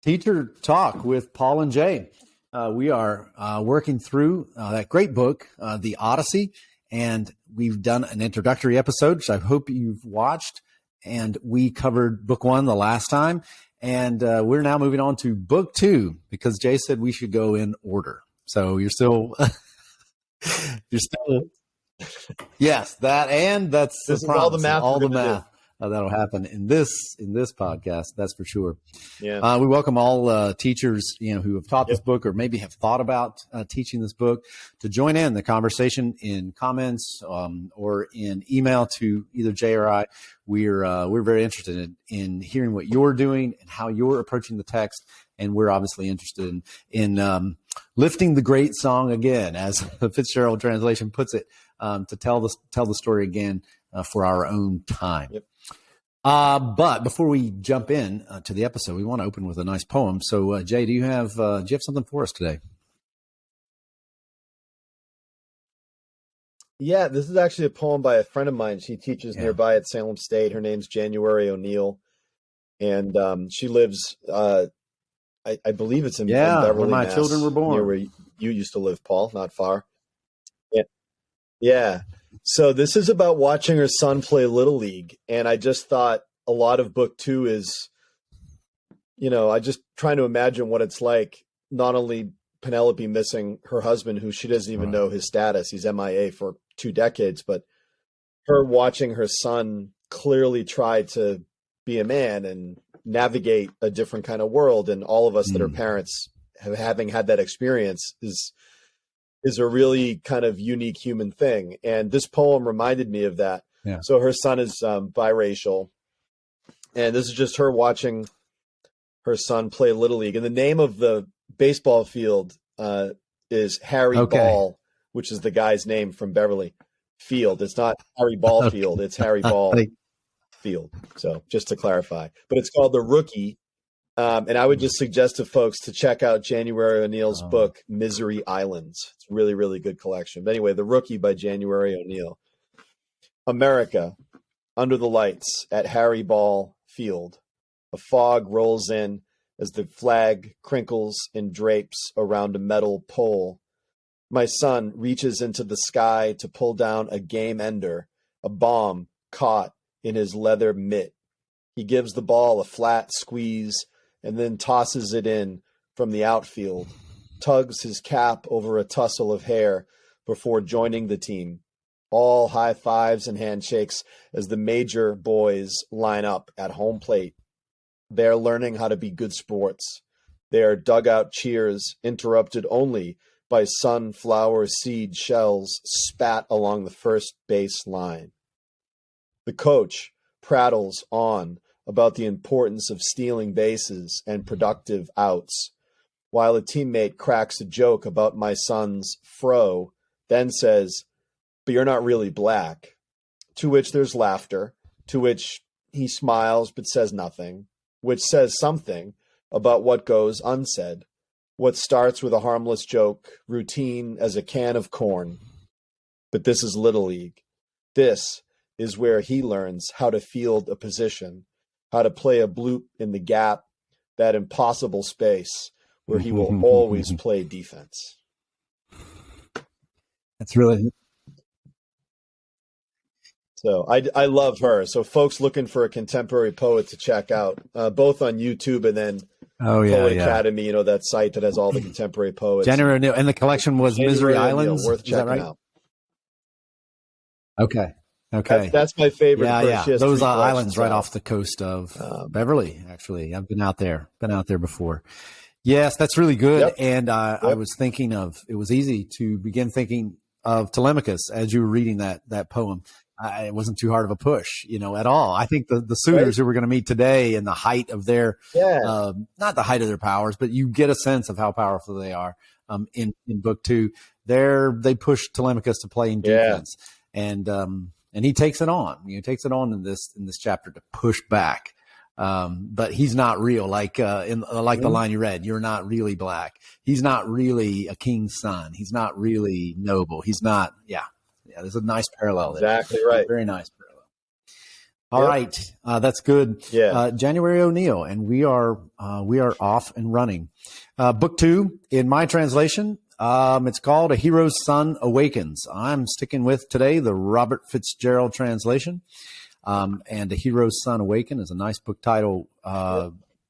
Teacher Talk with Paul and Jay. We are working through that great book, The Odyssey, and we've done an introductory episode, which I hope you've watched. And we covered book 1 the last time, and we're now moving on to book 2 because Jay said we should go in order. So you're still, yes, that's this is all the math. All the math. That'll happen in this podcast, that's for sure. Yeah. We welcome all teachers, who have taught this book or maybe have thought about teaching this book to join in the conversation in comments or in email to either Jay or I. We're very interested in hearing what you're doing and how you're approaching the text, and we're obviously interested in lifting the great song again, as the Fitzgerald translation puts it, to tell the story again for our own time. Yep. But before we jump in to the episode, we want to open with a nice poem. So, Jay, do you have something for us today? Yeah, this is actually a poem by a friend of mine. She teaches nearby at Salem State. Her name's January O'Neill, and she lives, I believe it's in Beverly, where my Mass, children were born. near where you used to live, Paul, not far. Yeah. So this is about watching her son play Little League. And I just thought a lot of book 2 is, I just trying to imagine what it's like, not only Penelope missing her husband, who she doesn't even know his status. He's MIA for 2 decades, but her watching her son clearly try to be a man and navigate a different kind of world. And all of us that are parents having had that experience is a really kind of unique human thing. And this poem reminded me of that. Yeah. So her son is biracial, and this is just her watching her son play Little League. And the name of the baseball field is Harry Ball, which is the guy's name from Beverly Field. It's not Harry Ball Field. It's Harry Ball Field. So just to clarify, but it's called The Rookie. And I would just suggest to folks to check out January O'Neill's book, Misery Islands. It's a really, really good collection. But anyway, The Rookie by January O'Neill. America, under the lights at Harry Ball Field. A fog rolls in as the flag crinkles and drapes around a metal pole. My son reaches into the sky to pull down a game ender, a bomb caught in his leather mitt. He gives the ball a flat squeeze and then tosses it in from the outfield, tugs his cap over a tussle of hair before joining the team. All high fives and handshakes as the major boys line up at home plate. They're learning how to be good sports. Their dugout cheers interrupted only by sunflower seed shells spat along the first base line. The coach prattles on about the importance of stealing bases and productive outs, while a teammate cracks a joke about my son's fro, then says, "But you're not really black." To which there's laughter, to which he smiles but says nothing, which says something about what goes unsaid, what starts with a harmless joke, routine as a can of corn. But this is Little League. This is where he learns how to field a position, how to play a bloop in the gap, that impossible space where he will always play defense. That's really... So I love her. So folks looking for a contemporary poet to check out, both on YouTube and then Poet Academy, that site that has all the contemporary poets. January O'Neill, and the collection was Misery Islands. Worth checking out. Okay. That's my favorite. Yeah. Those islands right off the coast of Beverly, actually. I've been out there before. Yes, that's really good. Yep. And I was thinking it was easy to begin thinking of Telemachus as you were reading that poem. It wasn't too hard of a push, at all. I think the suitors who we're going to meet today and the height of their, not the height of their powers, but you get a sense of how powerful they are in book 2. They push Telemachus to play in defense. And he takes it on. He takes it on in this chapter to push back. But he's not real, like the line you read. You're not really black. He's not really a king's son. He's not really noble. He's not. Yeah. There's a nice parallel there. Exactly right. Very nice parallel. All right. That's good. Yeah. January O'Neill, and we are off and running. Book 2 in my translation. It's called A Hero's Son Awakens. I'm sticking with today the Robert Fitzgerald translation. And A Hero's Son Awaken is a nice book title.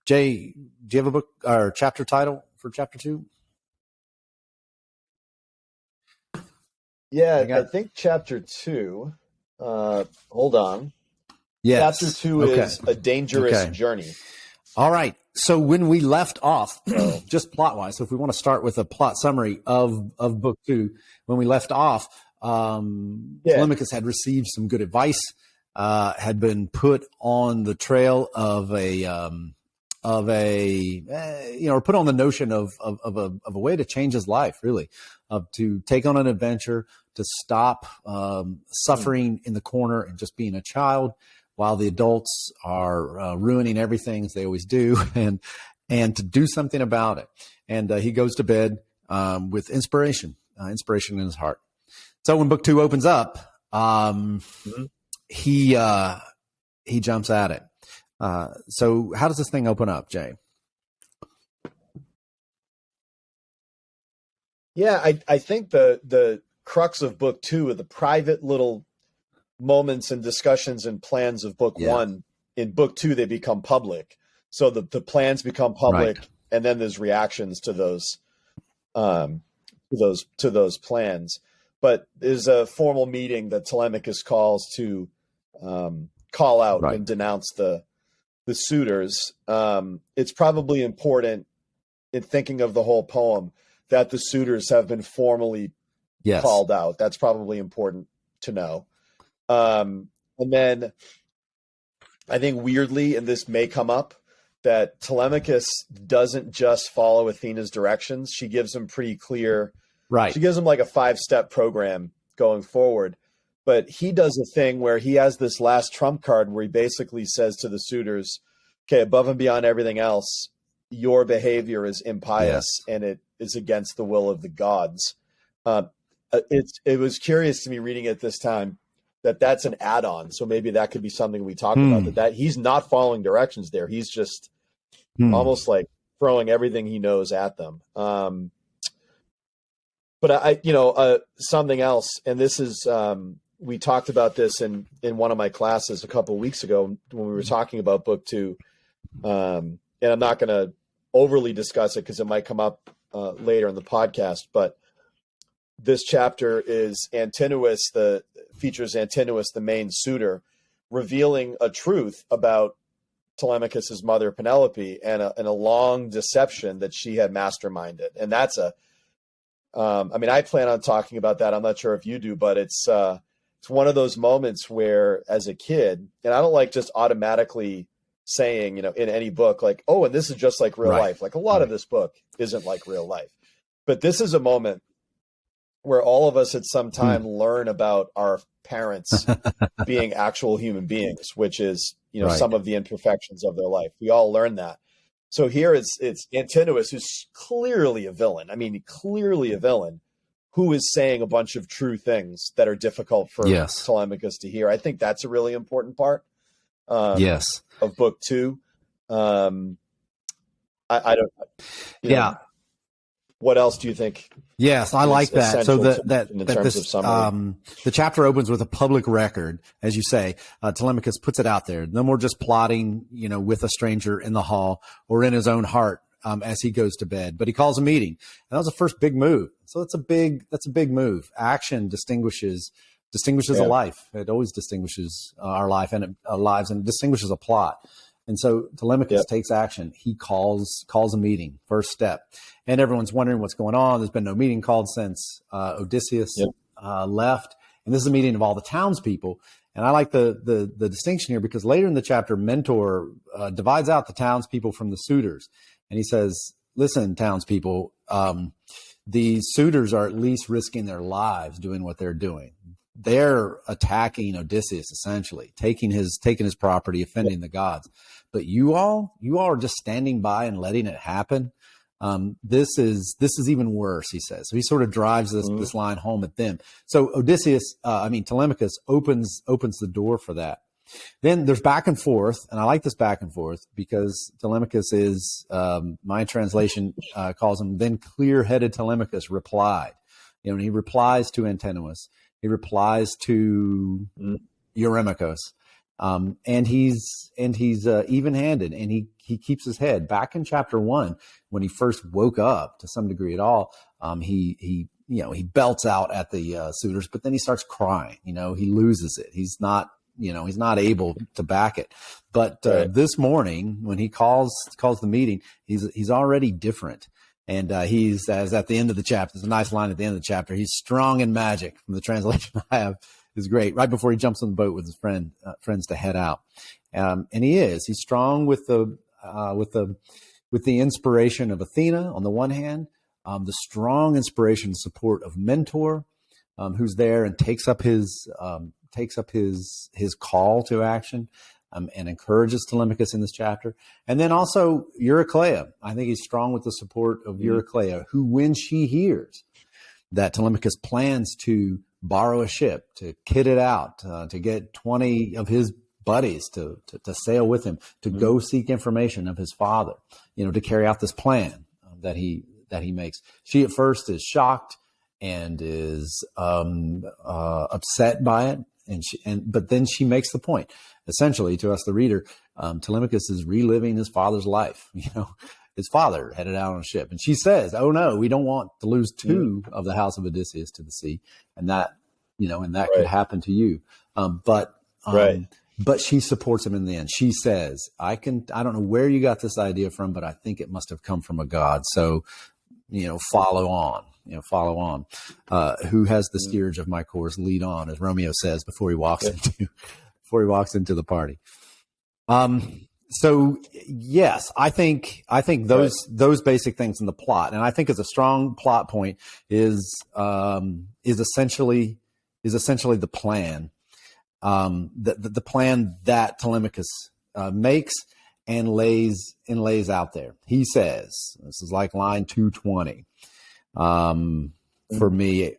Jay, do you have a book or chapter title for chapter 2? Yeah, I think chapter 2. Hold on. Yes. Chapter 2 is A Dangerous Journey. All right. So when we left off, just plot-wise, so if we want to start with a plot summary of Book 2, when we left off, Telemachus had received some good advice, had been put on the trail of or put on the notion of a way to change his life, really, to take on an adventure, to stop suffering in the corner and just being a child, while the adults are ruining everything as they always do, and to do something about it. And he goes to bed with inspiration in his heart. So when Book 2 opens up, he jumps at it. So how does this thing open up, Jay? Yeah, I think the crux of Book 2 are the private little moments and discussions and plans of Book 1. In Book 2, they become public. So the plans become public, and then there's reactions to those plans. But there's a formal meeting that Telemachus calls to call out and denounce the suitors. It's probably important in thinking of the whole poem that the suitors have been formally called out. That's probably important to know. And then I think weirdly, and this may come up, that Telemachus doesn't just follow Athena's directions. She gives him pretty clear, she gives him like a 5-step program going forward. But he does a thing where he has this last trump card where he basically says to the suitors, okay, above and beyond everything else, your behavior is impious and it is against the will of the gods. It was curious to me reading it this time that that's an add-on. So maybe that could be something we talk about, that he's not following directions there. He's just almost like throwing everything he knows at them. But something else, and this is, we talked about this in one of my classes a couple of weeks ago when we were talking about Book 2. And I'm not going to overly discuss it because it might come up later in the podcast, but this chapter is features Antinous, the main suitor, revealing a truth about Telemachus's mother, Penelope, and a long deception that she had masterminded. And that's I plan on talking about that. I'm not sure if you do, but it's one of those moments where as a kid, and I don't like just automatically saying, in any book, like, oh, and this is just like real life. Like a lot of this book isn't like real life, but this is a moment where all of us at some time learn about our parents being actual human beings, which is, some of the imperfections of their life. We all learn that. So here it's Antinous, who's clearly a villain. I mean, clearly a villain, who is saying a bunch of true things that are difficult for Telemachus to hear. I think that's a really important part of Book 2. I don't. What else do you think? Yes, I like that. So the chapter opens with a public record, as you say. Telemachus puts it out there. No more just plotting, with a stranger in the hall or in his own heart as he goes to bed. But he calls a meeting, and that was the first big move. So that's a big move. Action distinguishes a life. It always distinguishes our life and lives, and it distinguishes a plot. And so Telemachus takes action. He calls a meeting, first step. And everyone's wondering what's going on. There's been no meeting called since Odysseus left. And this is a meeting of all the townspeople. And I like the distinction here because later in the chapter, Mentor divides out the townspeople from the suitors. And he says, listen, townspeople, the suitors are at least risking their lives doing what they're doing. They're attacking Odysseus, essentially, taking his property, offending the gods. But you all are just standing by and letting it happen. This is even worse, he says. So he sort of drives this line home at them. So Telemachus opens the door for that. Then there's back and forth, and I like this back and forth because Telemachus is, my translation calls him, then clear-headed Telemachus replied. You know, and he replies to Antinous. He replies to Eurymachus. And he's even-handed, and he keeps his head. Back in chapter 1, when he first woke up to some degree at all, he belts out at the suitors, but then he starts crying. You know, he loses it. He's not able to back it. But this morning, when he calls the meeting, he's already different. And he's, as at the end of the chapter, there's a nice line at the end of the chapter, he's strong in magic, from the translation I have, is great. Right before he jumps on the boat with his friends to head out. And he's strong with the inspiration of Athena on the one hand, the strong inspiration and support of Mentor, who's there and takes up his call to action, and encourages Telemachus in this chapter. And then also Eurycleia. I think he's strong with the support of Eurycleia, who, when she hears that Telemachus plans to borrow a ship, to kit it out, to get 20 of his buddies to sail with him, to go seek information of his father, you know, to carry out this plan that he makes. She at first is shocked and is upset by it, but then she makes the point, essentially, to us, the reader. Telemachus is reliving his father's life. You know, his father headed out on a ship, and she says, "Oh no, we don't want to lose two of the house of Odysseus to the sea, and that could happen to you." But she supports him in the end. She says, I don't know where you got this idea from, but I think it must have come from a god. So, you know, follow on. Who has the steerage of my course? Lead on, as Romeo says before he walks into the party. So yes, I think those basic things in the plot, and I think as a strong plot point is essentially the plan, the plan that Telemachus makes and lays out there. He says, this is like line 220. For me,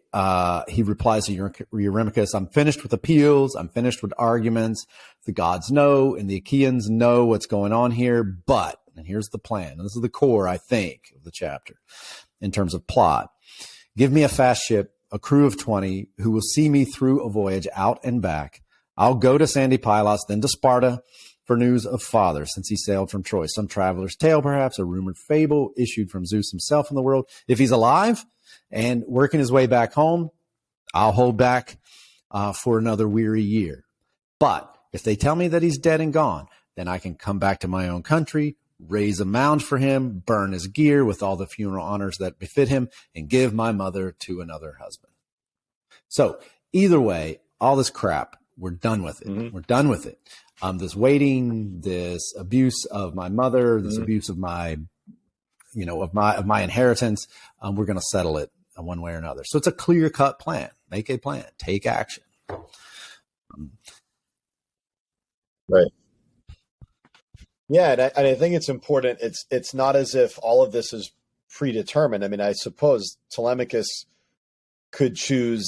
he replies to Eurymachus, "I'm finished with appeals. I'm finished with arguments. The gods know and the Achaeans know what's going on here. But," and here's the plan, and this is the core, I think, of the chapter in terms of plot. "Give me a fast ship, a crew of 20 who will see me through a voyage out and back. I'll go to sandy Pylos, then to Sparta for news of father, since he sailed from Troy. Some traveler's tale, perhaps, a rumored fable issued from Zeus himself in the world. If he's alive and working his way back home, I'll hold back for another weary year. But if they tell me that he's dead and gone, then I can come back to my own country, raise a mound for him, burn his gear with all the funeral honors that befit him, and give my mother to another husband." So either way, all this crap, we're done with it. We're done with it. This waiting, this abuse of my mother, this abuse of my inheritance, we're going to settle it one way or another. So it's a clear-cut plan. Make a plan. Take action. Right. Yeah, and I think it's important. It's not as if all of this is predetermined. I mean, I suppose Telemachus could choose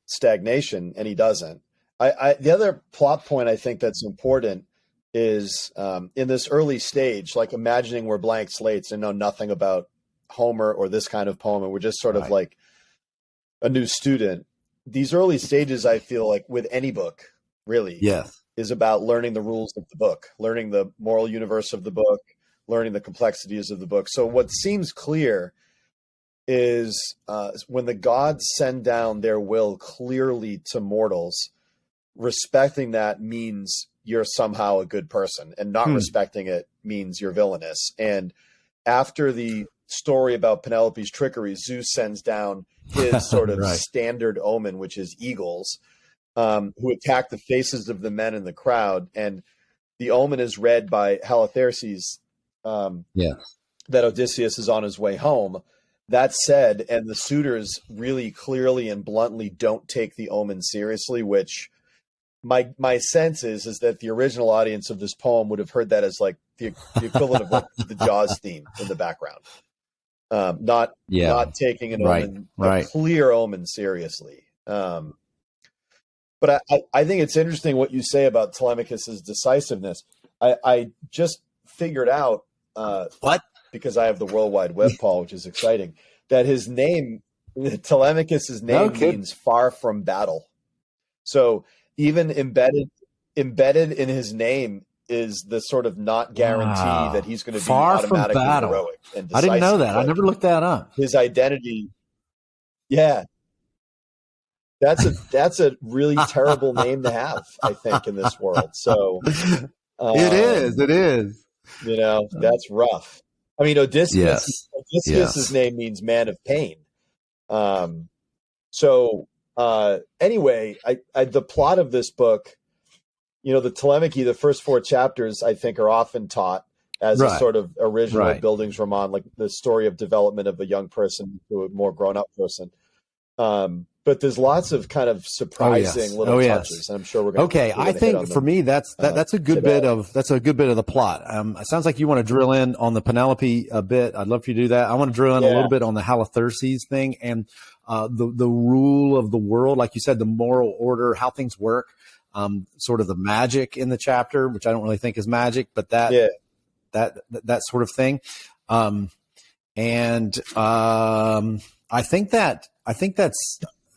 stagnation, and he doesn't. The other plot point I think that's important is in this early stage, like imagining we're blank slates and know nothing about Homer or this kind of poem, and we're just sort of like a new student. These early stages, I feel like with any book, really, is about learning the rules of the book, learning the moral universe of the book, learning the complexities of the book. So what seems clear is when the gods send down their will clearly to mortals, respecting that means you're somehow a good person, and not respecting it means you're villainous. And after the story about Penelope's trickery, Zeus sends down his sort of standard omen, which is eagles, who attack the faces of the men in the crowd. And the omen is read by Halitherses, that Odysseus is on his way home. That said, and the suitors really clearly and bluntly don't take the omen seriously, which my sense is that the original audience of this poem would have heard that as like the equivalent of like the Jaws theme in the background, not taking an omen, a clear omen seriously. But I think it's interesting what you say about Telemachus's decisiveness. I just figured out what? Because I have the World Wide Web, Paul, which is exciting, that his name, Telemachus's name, means far from battle. So even embedded in his name is the sort of not guarantee that he's going to be automatically heroic and decisive. I didn't know that. I never looked that up. His identity. Yeah. That's a really terrible name to have, I think, in this world. So it is. You know, that's rough. I mean, Odysseus's name means man of pain. Anyway, the plot of this book, you know, the Telemachy, the first 4 chapters, I think, are often taught as a sort of original Bildungsroman, like the story of development of a young person to a more grown-up person. But there's lots of kind of surprising little touches, and I'm sure we're going to. Okay, I think for me that's a good bit of the plot. It sounds like you want to drill in on the Penelope a bit. I'd love for you to do that. I want to drill in a little bit on the Halitherses thing and the rule of the world, like you said, the moral order, how things work, sort of the magic in the chapter, which I don't really think is magic, but that sort of thing.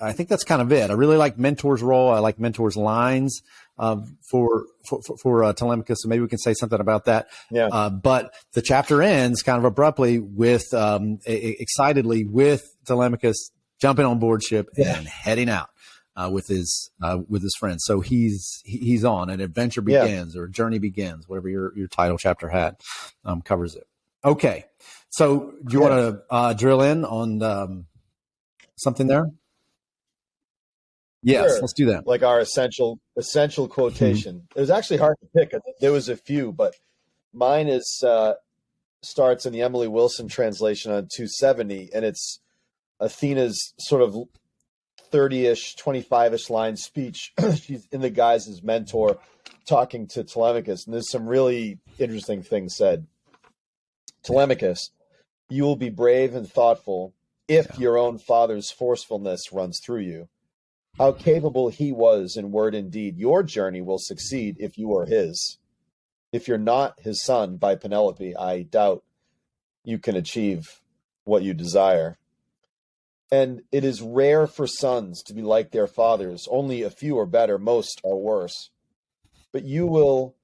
I think that's kind of it. I really like Mentor's role. I like Mentor's lines for Telemachus. So maybe we can say something about that. Yeah. But the chapter ends kind of abruptly with excitedly with Telemachus jumping on board ship and heading out with his friends. So he's on. An adventure begins or a journey begins. Whatever your title chapter had covers it. Okay. So do you want to drill in on something there? Yes, let's do that. Like our essential quotation. It was actually hard to pick. There was a few, but mine starts in the Emily Wilson translation on 270, and it's Athena's sort of 30-ish, 25-ish line speech. She's in the guise as mentor talking to Telemachus, and there's some really interesting things said. Telemachus, you will be brave and thoughtful if your own father's forcefulness runs through you. How capable he was in word and deed. Your journey will succeed if you are his. If you're not his son by Penelope, I doubt you can achieve what you desire. And it is rare for sons to be like their fathers. Only a few are better, most are worse. But you will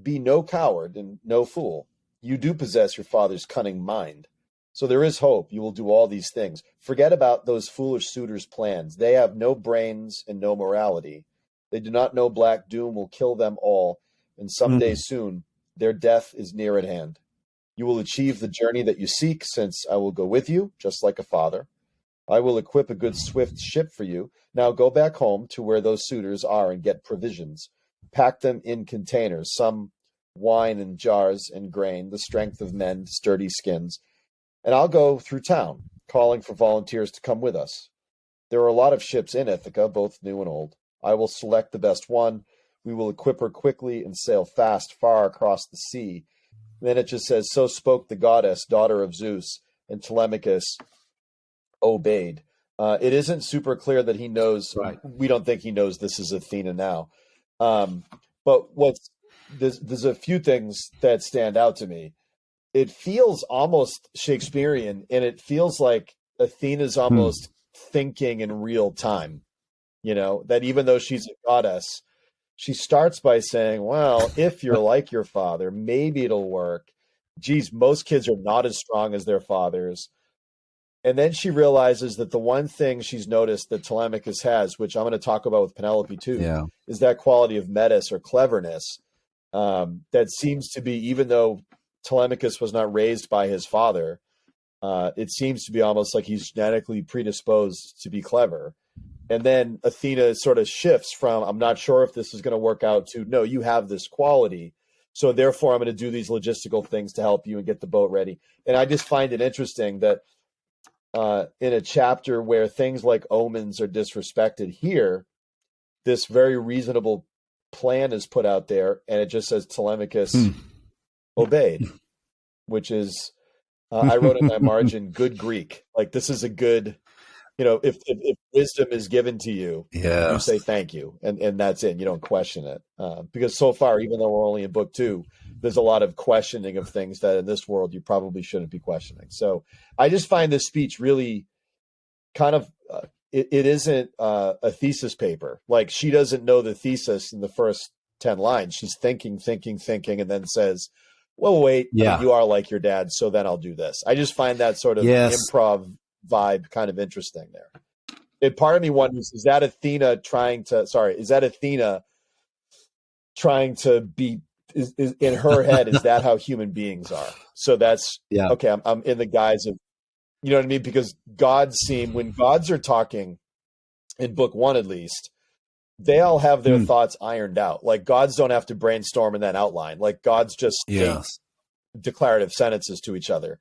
be no coward and no fool. You do possess your father's cunning mind. So there is hope. You will do all these things. Forget about those foolish suitors' plans. They have no brains and no morality. They do not know black doom will kill them all, and someday soon their death is near at hand. You will achieve the journey that you seek, since I will go with you, just like a father. I will equip a good swift ship for you. Now go back home to where those suitors are and get provisions. Pack them in containers, some wine in jars and grain, the strength of men, sturdy skins. And I'll go through town, calling for volunteers to come with us. There are a lot of ships in Ithaca, both new and old. I will select the best one. We will equip her quickly and sail fast far across the sea. And then it just says, so spoke the goddess, daughter of Zeus, and Telemachus obeyed. It isn't super clear that he knows. Right. We don't think he knows this is Athena now. But there's a few things that stand out to me. It feels almost Shakespearean, and it feels like Athena's almost thinking in real time, you know, that even though she's a goddess, she starts by saying, well, if you're like your father, maybe it'll work. Geez, most kids are not as strong as their fathers. And then she realizes that the one thing she's noticed that Telemachus has, which I'm going to talk about with Penelope too, is that quality of metis or cleverness that seems to be, even though Telemachus was not raised by his father, it seems to be almost like he's genetically predisposed to be clever. And then Athena sort of shifts from, I'm not sure if this is going to work out, to, no, you have this quality. So therefore, I'm going to do these logistical things to help you and get the boat ready. And I just find it interesting that in a chapter where things like omens are disrespected, here, this very reasonable plan is put out there, and it just says Telemachus obeyed, which is, I wrote in my margin, good Greek. Like, this is a good if wisdom is given to you, Yeah. you say thank you, and that's it. You don't question it, because so far, even though we're only in book 2, there's a lot of questioning of things that in this world you probably shouldn't be questioning. So I just find this speech really kind of it isn't a thesis paper. Like, she doesn't know the thesis in the first 10 lines. She's thinking, and then says, well, wait, Yeah. you are like your dad, so then I'll do this. I just find that sort of improv vibe kind of interesting there. And part of me wonders, is that Athena trying to be, is in her head, is that how human beings are? So that's, okay, I'm in the guise of, you know what I mean? Because when gods are talking in book 1, at least, they all have their thoughts ironed out. Like, gods don't have to brainstorm and then outline. Like, gods just state declarative sentences to each other.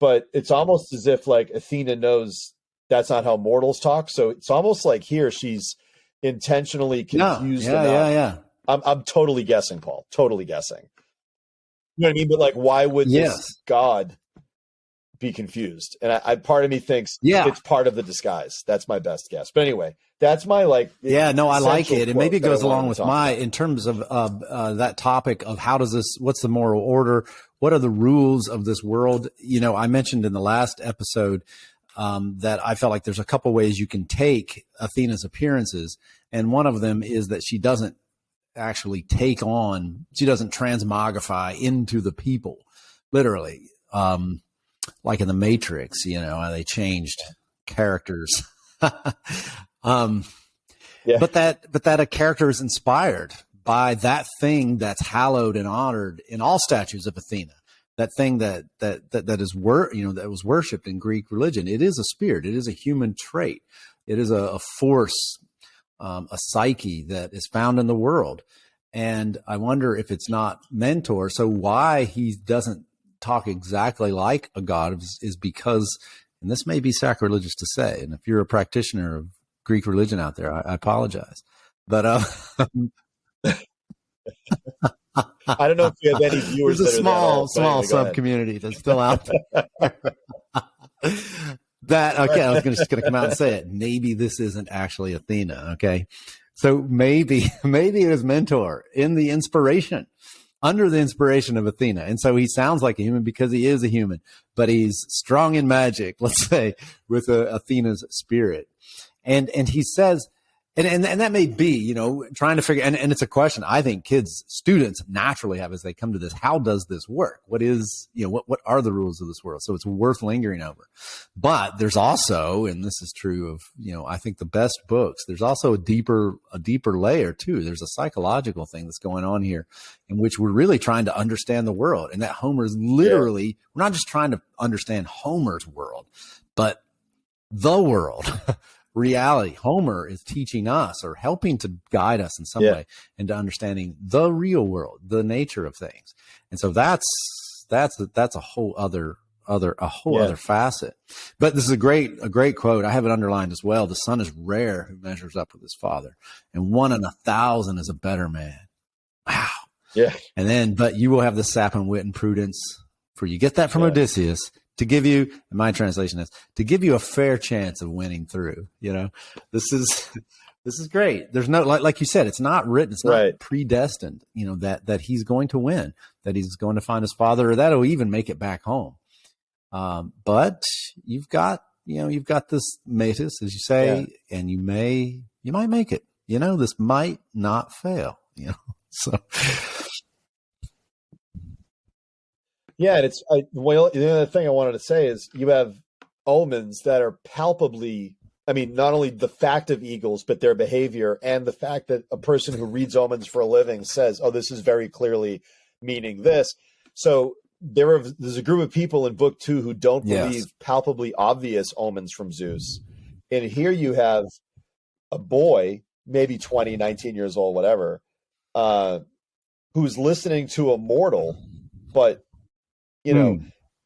But it's almost as if, like, Athena knows that's not how mortals talk. So it's almost like here she's intentionally confused enough. I'm totally guessing, Paul. Totally guessing. You know what I mean? But, like, why would this God be confused? And I part of me thinks it's part of the disguise. That's my best guess. But anyway, that's my, like, I like it. And maybe it goes along with in terms of that topic of what's the moral order? What are the rules of this world? I mentioned in the last episode that I felt like there's a couple ways you can take Athena's appearances. And one of them is that she doesn't actually she doesn't transmogrify into the people, literally. Like in the Matrix, how they changed characters. But that a character is inspired by that thing that's hallowed and honored in all statues of Athena. That thing that was worshipped in Greek religion. It is a spirit. It is a human trait. It is a force, a psyche that is found in the world. And I wonder if it's not Mentor. So why he doesn't talk exactly like a god is because, and this may be sacrilegious to say, and if you're a practitioner of Greek religion out there, I apologize, but I don't know if you have any viewers. There's a small sub community that's still out there. I was just going to come out and say it. Maybe this isn't actually Athena. Okay, so maybe it was Mentor under the inspiration of Athena. And so he sounds like a human because he is a human, but he's strong in magic, let's say, with Athena's spirit. And he says, and that may be, trying to figure, and it's a question I think students naturally have as they come to this. How does this work? What is, what are the rules of this world? So it's worth lingering over. But there's also, and this is true of, I think the best books, there's also a deeper layer too. There's a psychological thing that's going on here in which we're really trying to understand the world. And that Homer is literally, we're not just trying to understand Homer's world, but the world. Reality. Homer is teaching us or helping to guide us in some way into understanding the real world, the nature of things. And so that's a whole other facet. But this is a great quote. I have it underlined as well. The son is rare who measures up with his father, and 1 in 1,000 is a better man. Wow. Yeah. And then, but you will have the sap and wit and prudence, for you get that from Odysseus, to give you, and my translation is, to give you a fair chance of winning through. This is great. There's no, like you said, it's not written, it's not predestined, that he's going to win, that he's going to find his father, or that'll even make it back home. But you've got this Metis, as you say, and you might make it. This might not fail. So. Yeah, and the other thing I wanted to say is you have omens that are palpably, not only the fact of eagles, but their behavior, and the fact that a person who reads omens for a living says, oh, this is very clearly meaning this. So there's a group of people in book 2 who don't believe palpably obvious omens from Zeus. And here you have a boy, maybe 20, 19 years old, whatever, who's listening to a mortal, but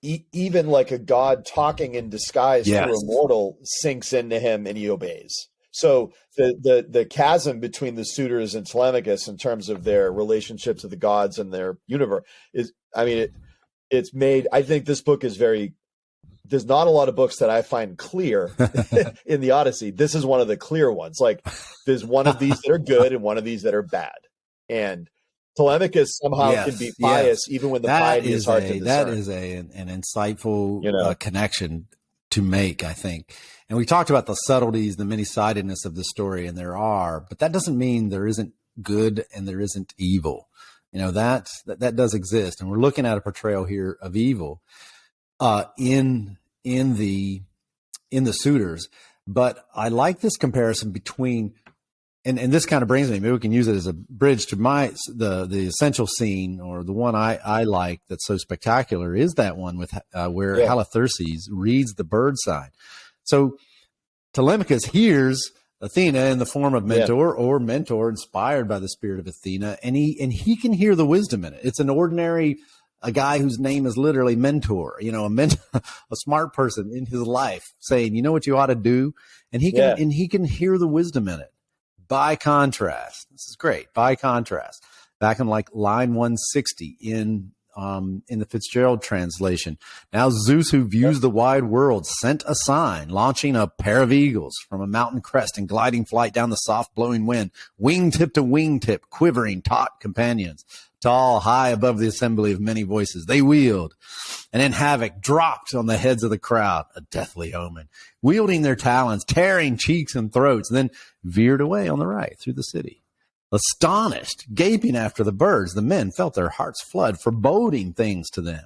even like a god talking in disguise through a mortal sinks into him and he obeys. So the chasm between the suitors and Telemachus in terms of their relationship to the gods and their universe is, it's made, I think this book is very there's not a lot of books that I find clear in the Odyssey. This is one of the clear ones. Like there's one of these that are good and one of these that are bad. And Telemachus somehow can be pious even when the piety is hard to discern. That is an insightful connection to make, I think. And we talked about the subtleties, the many-sidedness of the story, and there are, but that doesn't mean there isn't good and there isn't evil. That does exist. And we're looking at a portrayal here of evil in the suitors. But I like this comparison between, and this kind of brings me, maybe we can use it as a bridge to the essential scene, or the one I like that's so spectacular is that one with where Halitherses reads the bird sign. So Telemachus hears Athena in the form of mentor or mentor inspired by the spirit of Athena, and he can hear the wisdom in it. It's an ordinary, a guy whose name is literally mentor, a smart person in his life saying, you know what you ought to do, and he can hear the wisdom in it. By contrast, this is great. By contrast, back in like line 160 in the Fitzgerald translation. Now Zeus, who views the wide world, sent a sign, launching a pair of eagles from a mountain crest and gliding flight down the soft blowing wind, wingtip to wingtip, quivering, taut companions, tall, high above the assembly of many voices. They wheeled, and in havoc dropped on the heads of the crowd, a deathly omen, wielding their talons, tearing cheeks and throats, and then veered away on the right through the city. Astonished, gaping after the birds, the men felt their hearts flood, foreboding things to them.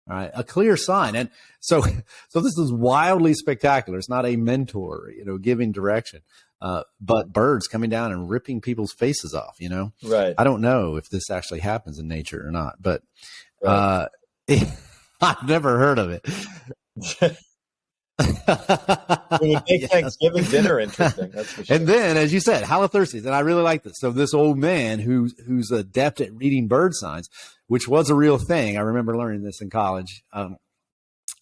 All right, a clear sign. And so this is wildly spectacular. It's not a mentor, giving direction, but birds coming down and ripping people's faces off, Right. I don't know if this actually happens in nature or not, but right. I've never heard of it. It would make Thanksgiving dinner interesting. That's for sure. And then, as you said, Halitherses, and I really like this. So this old man who's adept at reading bird signs, which was a real thing. I remember learning this in college.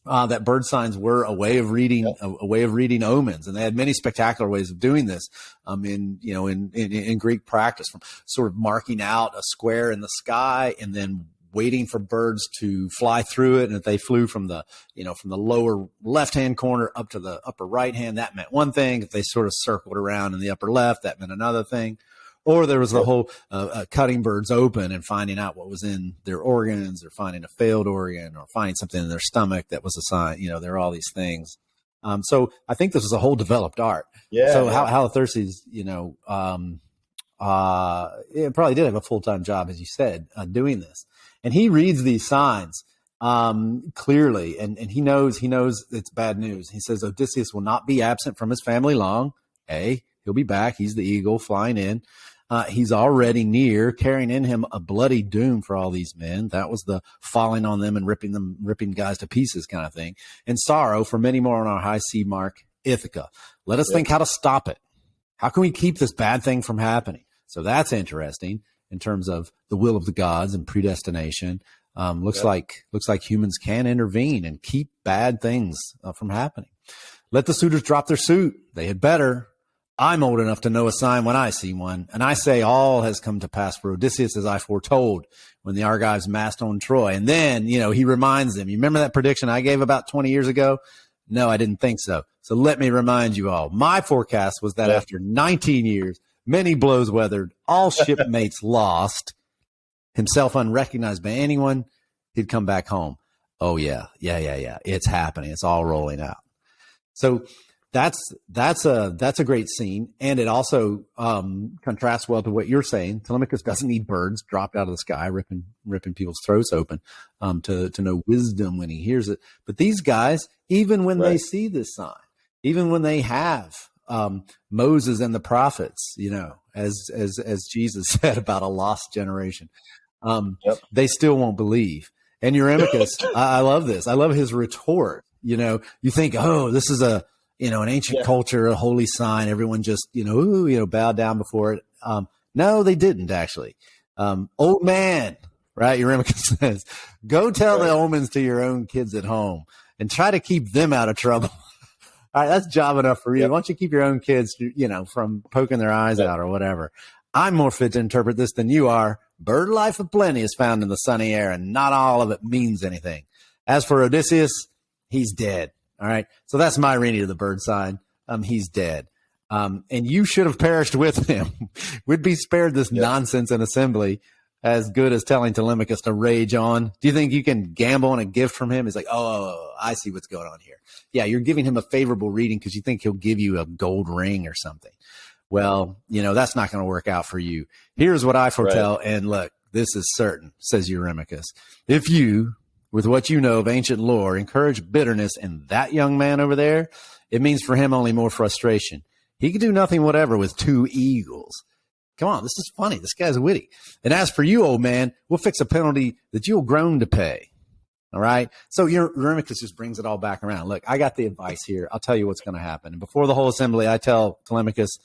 That bird signs were a way of reading, a way of reading omens, and they had many spectacular ways of doing this. In Greek practice, from sort of marking out a square in the sky and then waiting for birds to fly through it. And if they flew from the lower left-hand corner up to the upper right-hand, that meant one thing. If they sort of circled around in the upper left, that meant another thing. Or there was the whole cutting birds open and finding out what was in their organs, or finding a failed organ, or finding something in their stomach that was a sign. There are all these things. So I think this is a whole developed art. Yeah. So Halitherses, probably did have a full-time job, as you said, doing this. And he reads these signs clearly, and he knows it's bad news. He says Odysseus will not be absent from his family long. He'll be back. He's the eagle flying in. He's already near, carrying in him a bloody doom for all these men. That was the falling on them and ripping guys to pieces kind of thing. And sorrow for many more on our high sea mark, Ithaca. Let us think how to stop it. How can we keep this bad thing from happening? So that's interesting in terms of the will of the gods and predestination. Looks like humans can intervene and keep bad things from happening. Let the suitors drop their suit. They had better. I'm old enough to know a sign when I see one, and I say all has come to pass for Odysseus as I foretold when the Argives massed on Troy. And then, he reminds them, you remember that prediction I gave about 20 years ago? No, I didn't think so. So let me remind you all. My forecast was that after 19 years, many blows weathered, all shipmates lost, himself unrecognized by anyone, he'd come back home. Oh, yeah. It's happening. It's all rolling out. So that's a great scene. And it also contrasts well to what you're saying. Telemachus doesn't need birds dropped out of the sky, ripping people's throats open to know wisdom when he hears it. But these guys, even when they see this sign, even when they have Moses and the prophets, as Jesus said about a lost generation, they still won't believe. And Eurymachus, I love this. I love his retort. You think, oh, this is an ancient culture, a holy sign. Everyone just, bowed down before it. No, they didn't actually. Old man, right? Eurymachus says, go tell the omens to your own kids at home and try to keep them out of trouble. All right, that's job enough for you. Why don't you keep your own kids, from poking their eyes out or whatever? I'm more fit to interpret this than you are. Bird life aplenty is found in the sunny air, and not all of it means anything. As for Odysseus, He's dead. All right. So that's my reading of the bird sign. He's dead. And you should have perished with him. We'd be spared this nonsense in assembly, as good as telling Telemachus to rage on. Do you think you can gamble on a gift from him? He's like, oh, I see what's going on here. Yeah, you're giving him a favorable reading because you think he'll give you a gold ring or something. Well, that's not going to work out for you. Here's what I foretell. Right. And look, this is certain, says Eurymachus. If you, with what you know of ancient lore, encourage bitterness in that young man over there, it means for him only more frustration. He could do nothing whatever with 2 eagles. Come on, this is funny. This guy's witty. And as for you, old man, we'll fix a penalty that you'll groan to pay. All right? So Eurymachus just brings it all back around. Look, I got the advice here. I'll tell you what's going to happen. And before the whole assembly, I tell Telemachus,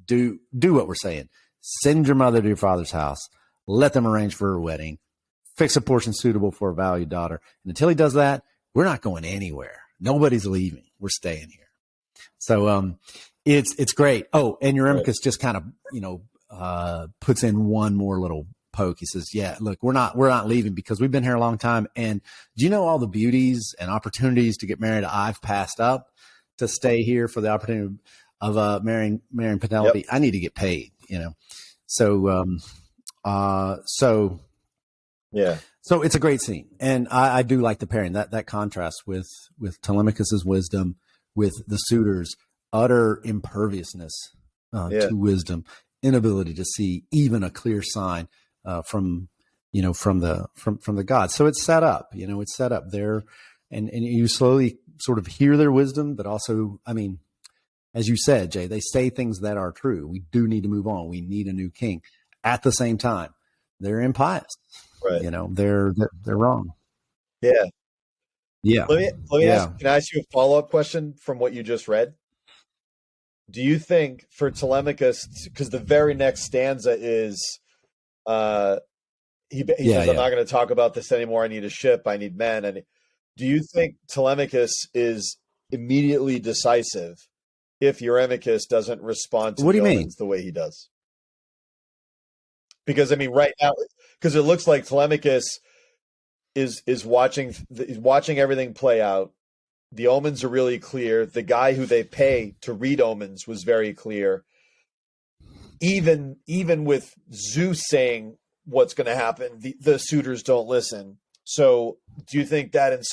do what we're saying. Send your mother to your father's house. Let them arrange for her wedding. Fix a portion suitable for a valued daughter. And until he does that, we're not going anywhere. Nobody's leaving. We're staying here. So it's great. Oh, and Eurymachus just kind of, puts in one more little poke. He says, yeah, look, we're not leaving because we've been here a long time. And do you know all the beauties and opportunities to get married I've passed up to stay here for the opportunity of marrying Penelope? Yep. I need to get paid, So yeah. So it's a great scene. And I do like the pairing, that contrast with Telemachus's wisdom, with the suitors' utter imperviousness to wisdom, inability to see even a clear sign from the gods. So it's set up, it's set up there, and you slowly sort of hear their wisdom, but also, I mean, as you said, Jay, they say things that are true. We do need to move on. We need a new king. At the same time, they're impious. Right. They're wrong. Yeah. Yeah. Let me ask, can I ask you a follow-up question from what you just read? Do you think for Telemachus, because the very next stanza is, he says, I'm not going to talk about this anymore. I need a ship. I need men. And do you think Telemachus is immediately decisive if Eurymachus doesn't respond to the way he does? Because I mean, right now, because it looks like Telemachus is watching everything play out. The omens are really clear. The guy who they pay to read omens was very clear. Even with Zeus saying what's going to happen, the suitors don't listen. So do you think that is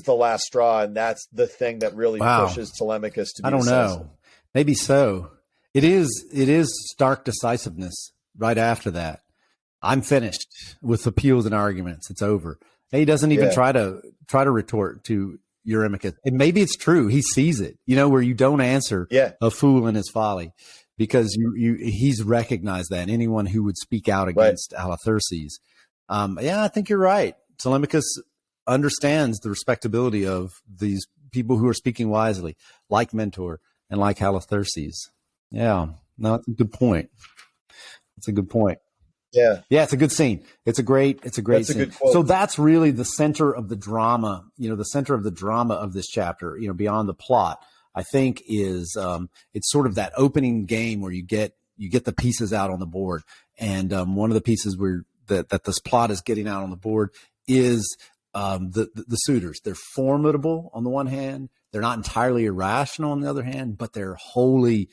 the last straw, and that's the thing that really pushes Telemachus to be decisive? I don't know. Maybe so. It is stark decisiveness right after that. I'm finished with appeals and arguments. It's over. He doesn't even try to retort to Eurymachus. And maybe it's true. He sees it, where you don't answer a fool in his folly, because he's recognized that. Anyone who would speak out against Halitherses. I think you're right. Telemachus understands the respectability of these people who are speaking wisely, like Mentor and like Halitherses. Yeah, no, that's a good point. It's a good point. Yeah. Yeah, it's a good scene. It's a great scene. Good quote. So that's really the center of the drama, the center of the drama of this chapter, beyond the plot, I think is, it's sort of that opening game where you get the pieces out on the board. And, one of the pieces that this plot is getting out on the board is, the suitors. They're formidable on the one hand. They're not entirely irrational on the other hand, but they're wholly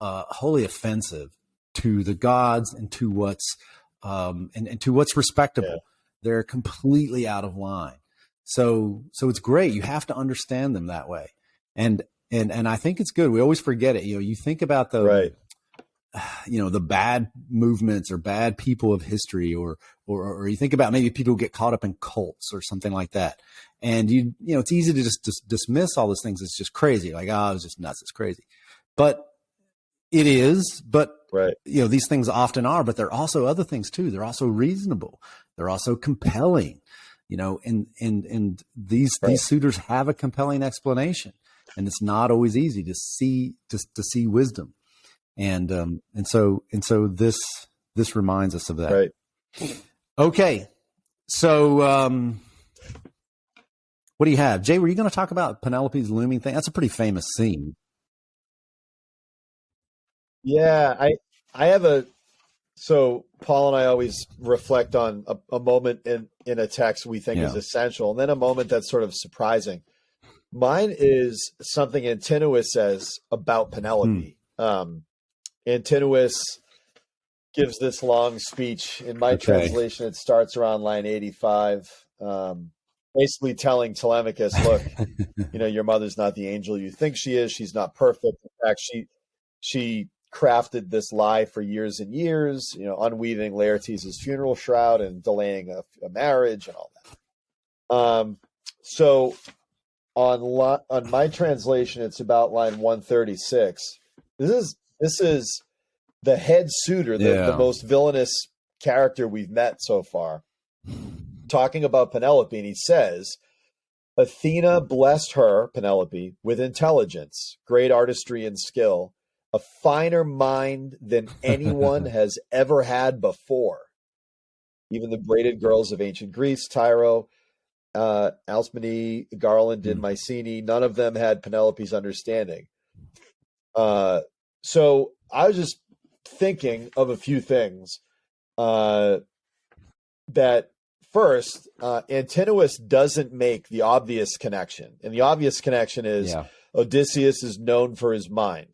offensive to the gods and to what's and to what's respectable. Yeah. They're completely out of line. So it's great. You have to understand them that way. And I think it's good. We always forget it. You think about the bad movements or bad people of history, or you think about maybe people who get caught up in cults or something like that. And it's easy to just dismiss all those things. It's just crazy. Like, oh, it's just nuts. It's crazy. But it is, these things often are, but there are also other things too. They're also reasonable. They're also compelling, and these suitors have a compelling explanation, and it's not always easy to see wisdom. And so this reminds us of that. Right. Okay. So, what do you have? Jay, were you going to talk about Penelope's looming thing? That's a pretty famous scene. Yeah, I have so Paul and I always reflect on a moment in a text we think is essential, and then a moment that's sort of surprising. Mine is something Antinous says about Penelope. Antinous gives this long speech. In my translation, it starts around line 85, basically telling Telemachus, look, your mother's not the angel you think she is. She's not perfect. In fact, she crafted this lie for years and years, unweaving Laertes' funeral shroud and delaying a marriage and all that. So on my translation, it's about line 136. This is the head suitor, the most villainous character we've met so far, talking about Penelope, and he says, Athena blessed her, Penelope, with intelligence, great artistry and skill, a finer mind than anyone has ever had before. Even the braided girls of ancient Greece, Tyro, Alcmene, Garland, and Mycenae, none of them had Penelope's understanding. So I was just thinking of a few things. That first, Antinous doesn't make the obvious connection. And the obvious connection is Odysseus is known for his mind.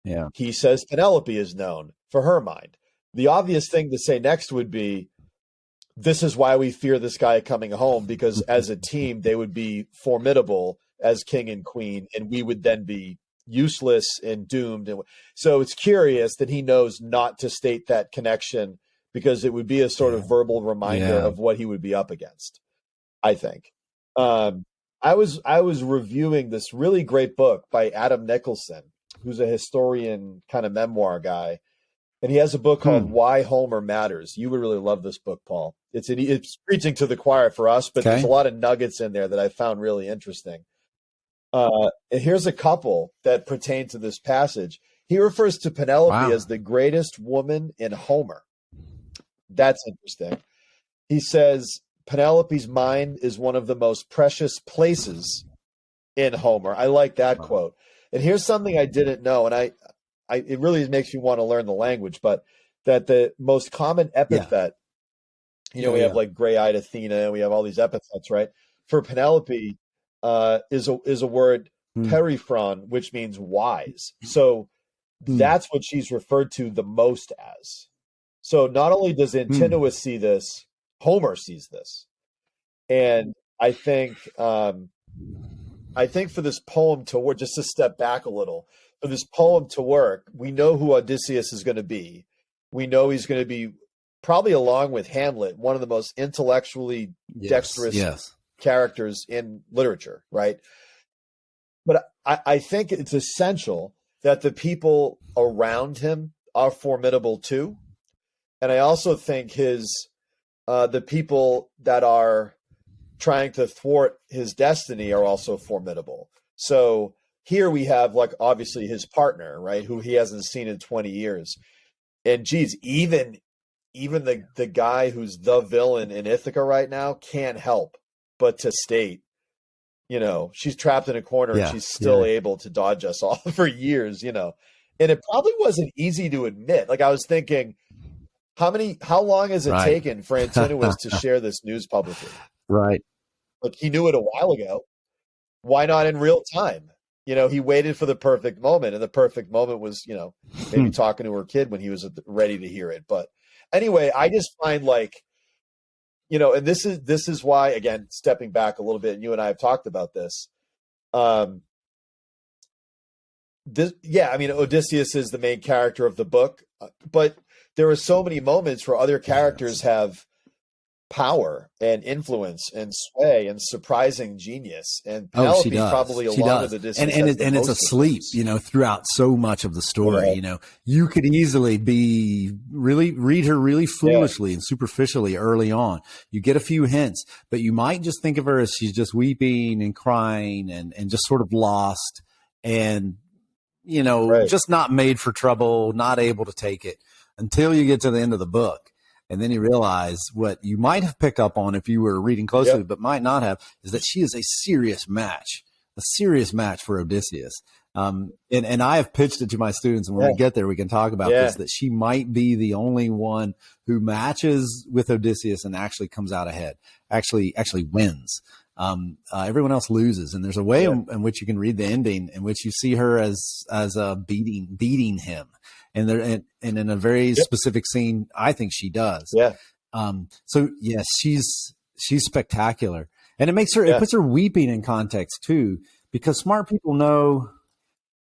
Yeah. He says Penelope is known for her mind. The obvious thing to say next would be, this is why we fear this guy coming home, because as a team, they would be formidable as king and queen, and we would then be useless and doomed. So it's curious that he knows not to state that connection, because it would be a sort of verbal reminder of what he would be up against, I think. I was reviewing this really great book by Adam Nicholson, who's a historian kind of memoir guy. And he has a book called Why Homer Matters. You would really love this book, Paul. It's preaching to the choir for us, but there's a lot of nuggets in there that I found really interesting. And here's a couple that pertain to this passage. He refers to Penelope as the greatest woman in Homer. That's interesting. He says Penelope's mind is one of the most precious places in Homer. I like that quote. And here's something I didn't know, and it really makes me want to learn the language, but that the most common epithet, we have like gray-eyed Athena, and we have all these epithets, right? For Penelope is a word periphron, which means wise. So that's what she's referred to the most as. So not only does Antinous see this, Homer sees this. And I think for this poem to work, just to step back a little, for this poem to work, we know who Odysseus is going to be. We know he's going to be, probably along with Hamlet, one of the most intellectually dexterous characters in literature, right? But I think it's essential that the people around him are formidable too. And I also think the people that are trying to thwart his destiny are also formidable. So here we have, like, obviously his partner, right, who he hasn't seen in 20 years. And geez, even the guy who's the villain in Ithaca right now can't help but to state, she's trapped in a corner and she's still able to dodge us all for years, And it probably wasn't easy to admit. Like, I was thinking, how long has it taken for Antinous to share this news publicly? Right. Like, he knew it a while ago. Why not in real time? He waited for the perfect moment, and the perfect moment was, maybe talking to her kid when he was ready to hear it. But anyway, I just find, like, and this is why, again, stepping back a little bit, and you and I have talked about this. Odysseus is the main character of the book, but there are so many moments where other characters have power and influence and sway and surprising genius, and Penelope probably along with Odysseus, and it's asleep, throughout so much of the story. You could easily read her really foolishly and superficially early on. You get a few hints, but you might just think of her as she's just weeping and crying and just sort of lost and just not made for trouble, not able to take it until you get to the end of the book. And then you realize what you might have picked up on if you were reading closely, but might not have, is that she is a serious match for Odysseus. And I have pitched it to my students, and when we get there, we can talk about this, that she might be the only one who matches with Odysseus and actually comes out ahead, actually wins. Everyone else loses. And there's a way in which you can read the ending in which you see her as beating him. And in a very specific scene, I think she does. Yeah. So yes, she's spectacular. And it puts her weeping in context too, because smart people know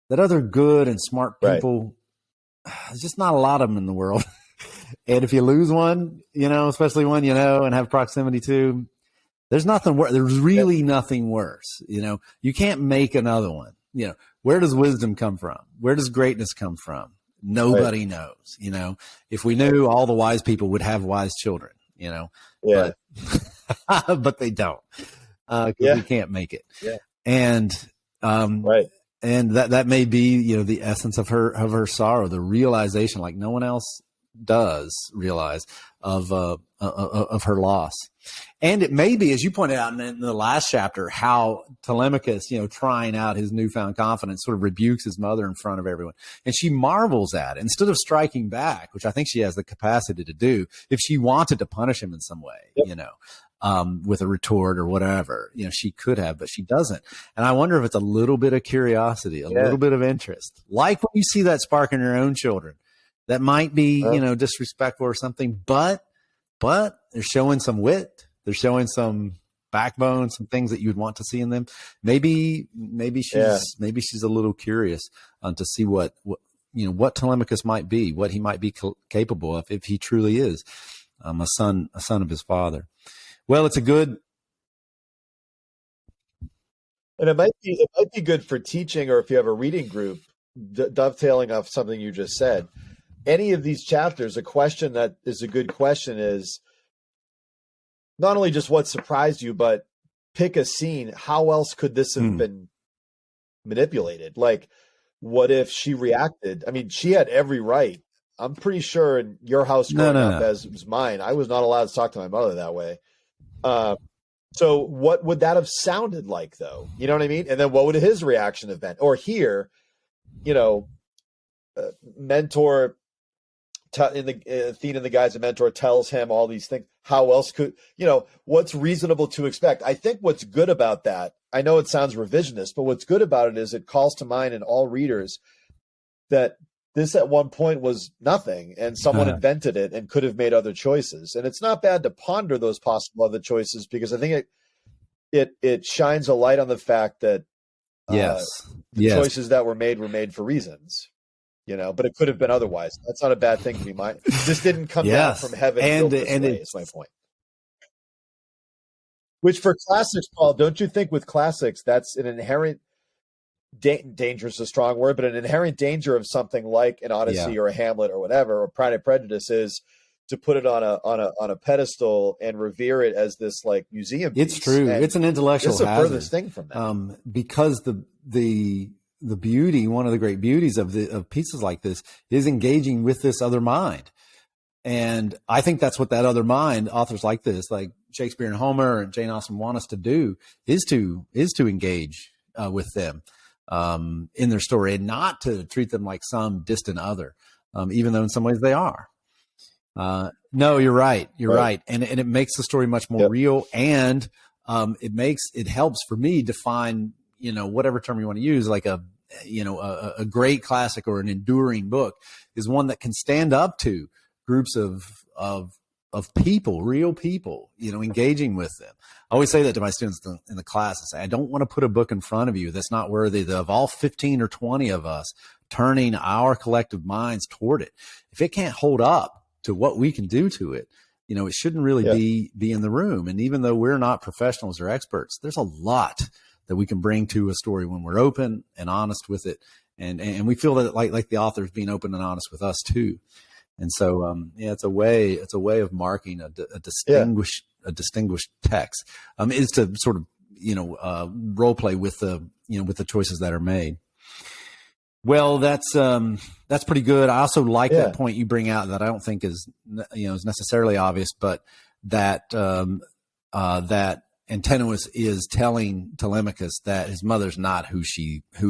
that other good and smart people, there's just not a lot of them in the world. And if you lose one, especially one, and have proximity to, there's nothing worse. There's really nothing worse. You can't make another one. Where does wisdom come from? Where does greatness come from? Nobody knows. If we knew, all the wise people would have wise children, but, but they don't, because we can't make it. Yeah. And, and that may be, the essence of her sorrow, the realization, like no one else does realize, of her loss. And it may be, as you pointed out in the last chapter, how Telemachus, trying out his newfound confidence, sort of rebukes his mother in front of everyone. And she marvels at it. Instead of striking back, which I think she has the capacity to do, if she wanted to punish him in some way, with a retort or whatever, she could have, but she doesn't. And I wonder if it's a little bit of curiosity, a little bit of interest, like when you see that spark in your own children that might be, disrespectful or something, but they're showing some wit. They're showing some backbone, some things that you'd want to see in them. Maybe she's a little curious to see what Telemachus might be, what he might be capable of, if he truly is a son of his father. Well, it's a good, and it might be good for teaching, or if you have a reading group, dovetailing off something you just said. Any of these chapters, a question that is a good question is not only just what surprised you, but pick a scene. How else could this have been manipulated? Like, what if she reacted? I mean, she had every right. I'm pretty sure in your house growing up, as was mine, I was not allowed to talk to my mother that way. So what would that have sounded like, though? You know what I mean? And then what would his reaction have been? Or here, mentor, Athena, the guy's a mentor, tells him all these things. How else could, what's reasonable to expect? I think what's good about that, I know it sounds revisionist, but what's good about it is it calls to mind in all readers that this at one point was nothing, and someone invented it and could have made other choices. And it's not bad to ponder those possible other choices, because I think it shines a light on the fact that choices that were made for reasons. But it could have been otherwise. That's not a bad thing to be mindful. This didn't come down from heaven. And it's my point. Which for classics, Paul, don't you think with classics, that's an inherent danger is a strong word, but an inherent danger of something like an Odyssey or a Hamlet or whatever, or Pride and Prejudice, is to put it on a pedestal and revere it as this like museum piece. It's true. And it's an intellectual hazard. It's the furthest thing from that. Because the beauty, one of the great beauties of pieces like this is engaging with this other mind. And I think that's what that other mind, authors like this, like Shakespeare and Homer and Jane Austen, want us to do, is to engage with them in their story, and not to treat them like some distant other, even though in some ways they are. No, you're right. You're right. And it makes the story much more real. And it helps for me define, whatever term you want to use, like a great classic or an enduring book is one that can stand up to groups of people, real people, engaging with them. I always say that to my students in the class. I say, I don't want to put a book in front of you that's not worthy of all 15 or 20 of us turning our collective minds toward it. If it can't hold up to what we can do to it, it shouldn't really be in the room. And even though we're not professionals or experts, there's a lot that we can bring to a story when we're open and honest with it. And we feel that like the author's being open and honest with us too. And so, it's a way of marking a distinguished text, is to sort of, role play with the choices that are made. Well, that's pretty good. I also like that point you bring out that I don't think is necessarily obvious, but that Antinous is telling Telemachus that his mother's not who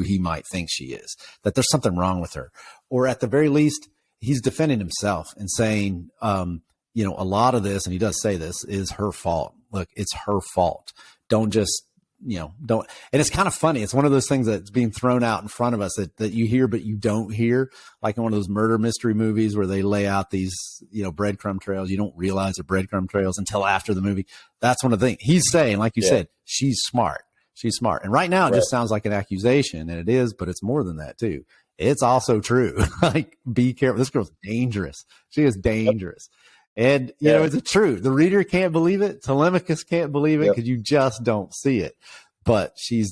he might think she is, that there's something wrong with her, or at the very least, he's defending himself and saying, a lot of this, and he does say this, is her fault. Look, it's her fault don't just, don't. And it's kind of funny. It's one of those things that's being thrown out in front of us that you hear, but you don't hear, like in one of those murder mystery movies where they lay out these, breadcrumb trails. You don't realize they're breadcrumb trails until after the movie. That's one of the things he's saying. Like you said, she's smart. She's smart. And right now it just sounds like an accusation, and it is, but it's more than that too. It's also true. Like, be careful. This girl's dangerous. She is dangerous. And, it's a truth. The reader can't believe it. Telemachus can't believe it because you just don't see it. But she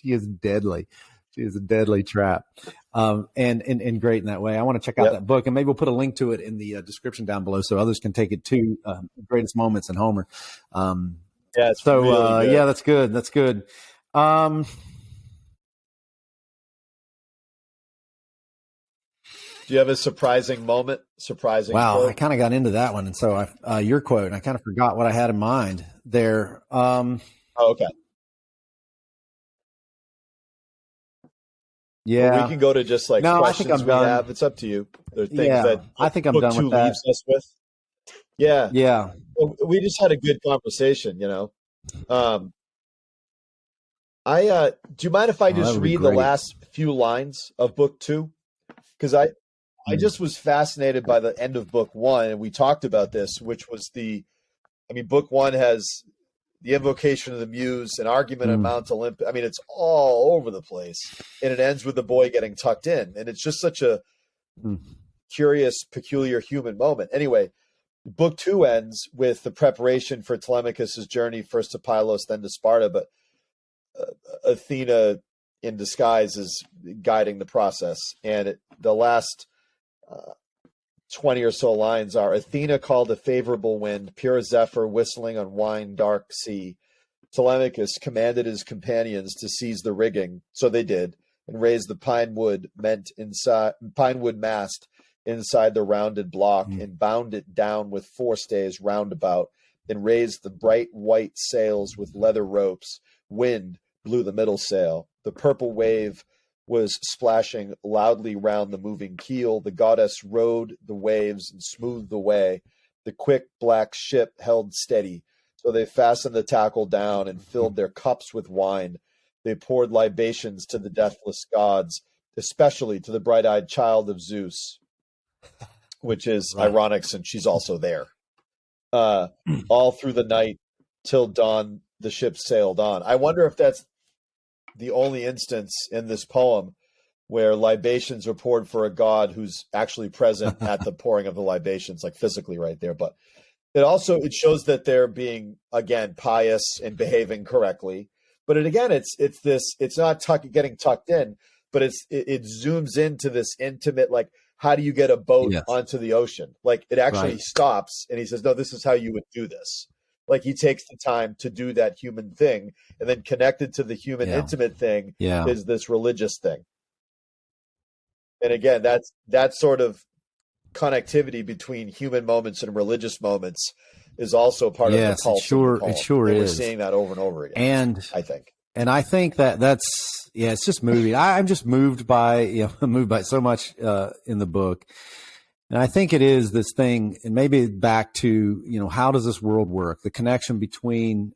is deadly. She is a deadly trap. And great in that way. I want to check out that book, and maybe we'll put a link to it in the description down below so others can take it too. Greatest Moments in Homer. It's really good. That's good. That's good. Do you have a surprising moment? Wow, quote? I kind of got into that one, and so your quote, and I kind of forgot what I had in mind there. Okay. Yeah, well, we can go to just like questions I think I'm done. have. It's up to you. There are things that I think I'm done with that. Leaves us with. Yeah, yeah. We just had a good conversation. Do you mind if I just read the last few lines of book 2? Because I just was fascinated by the end of book 1, and we talked about this, which was book 1 has the invocation of the muse, an argument on Mount Olympus. I mean, it's all over the place, and it ends with the boy getting tucked in, and it's just such a curious, peculiar human moment. Anyway, book 2 ends with the preparation for Telemachus' journey, first to Pylos, then to Sparta, but Athena in disguise is guiding the process. And the last 20 or so lines are: Athena called a favorable wind, pure zephyr whistling on wine dark sea. Telemachus commanded his companions to seize the rigging, so they did, and raise the pine wood mast inside the rounded block, and bound it down with forestays round about, and raised the bright white sails with leather ropes. Wind blew the middle sail. The purple wave was splashing loudly round the moving keel. The goddess rode the waves and smoothed the way. The quick black ship held steady. So they fastened the tackle down and filled their cups with wine. They poured libations to the deathless gods, especially to the bright-eyed child of Zeus, which is ironic since she's also there. All through the night till dawn, the ship sailed on. I wonder if that's the only instance in this poem where libations are poured for a god who's actually present at the pouring of the libations, like physically right there. But it shows that they're being, again, pious and behaving correctly. But it's not getting tucked in, but it zooms into this intimate, like, how do you get a boat onto the ocean? Like, it actually stops, and he says, no, this is how you would do this. Like, he takes the time to do that human thing, and then connected to the human intimate thing is this religious thing. And again, that sort of connectivity between human moments and religious moments is also part of the pulse. It sure is. We're seeing that over and over again. And I think that's it's just moving. I'm just moved by so much in the book. And I think it is this thing, and maybe back to, how does this world work? The connection between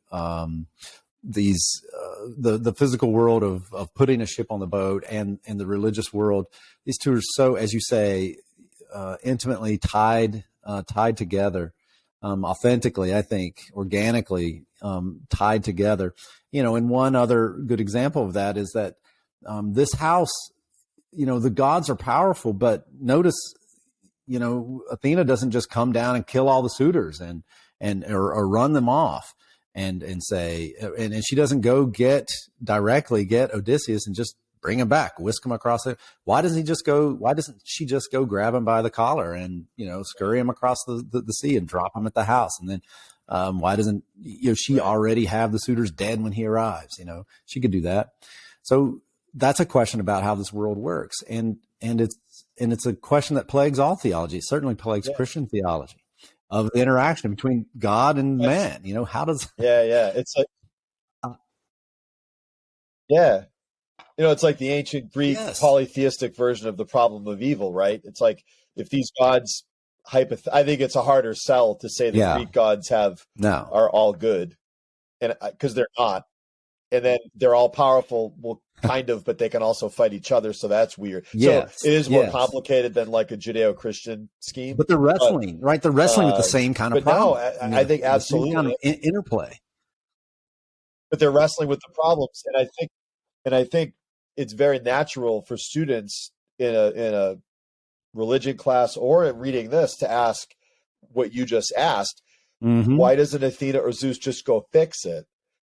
these the physical world of putting a ship on the boat and the religious world. These two are so, as you say, intimately tied together, authentically, I think, organically tied together. And one other good example of that is that this house, the gods are powerful, but notice, Athena doesn't just come down and kill all the suitors or run them off and say, and she doesn't go directly get Odysseus and just bring him back, whisk him across it. Why doesn't she just go grab him by the collar and, scurry him across the sea and drop him at the house? And then, why doesn't, she already have the suitors dead when he arrives? She could do that. So that's a question about how this world works. And it's a question that plagues all theology. It certainly plagues Christian theology of the interaction between God and man. How does? It's like, it's like the ancient Greek polytheistic version of the problem of evil, right? It's like, if these gods, I think it's a harder sell to say the Greek gods are all good. and because they're not, and then they're all powerful. Well, kind of, but they can also fight each other, so that's weird. Yes, so it is more yes. complicated than like a Judeo-Christian scheme. But they're wrestling, right? They're wrestling with the same kind of problem. No, I think absolutely kind of interplay. But they're wrestling with the problems, and I think it's very natural for students in a religion class or reading this to ask what you just asked. Mm-hmm. Why doesn't Athena or Zeus just go fix it?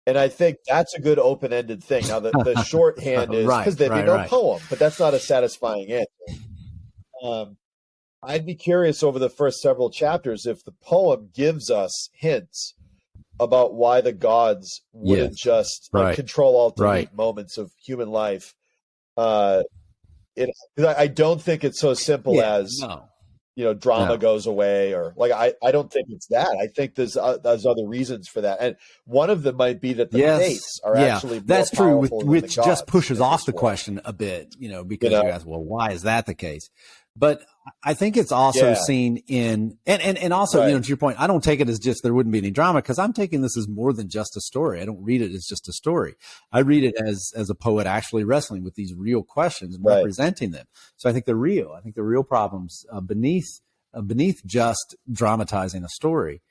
And I think that's a good open-ended thing. Now, the shorthand is because there'd be no poem, but that's not a satisfying answer. I'd be curious over the first several chapters if the poem gives us hints about why the gods wouldn't just control all moments of human life. I don't think it's so simple as drama goes away, or like I don't think it's that. I think there's other reasons for that, and one of them might be that the fates are actually more that's true, which just just pushes off the question a bit, because you ask, well, why is that the case? But I think it's also seen in, and also, to your point, I don't take it as just there wouldn't be any drama, because I'm taking this as more than just a story. I don't read it as just a story. I read it as a poet actually wrestling with these real questions and representing them. So I think they're real. I think the real problems beneath just dramatizing a story.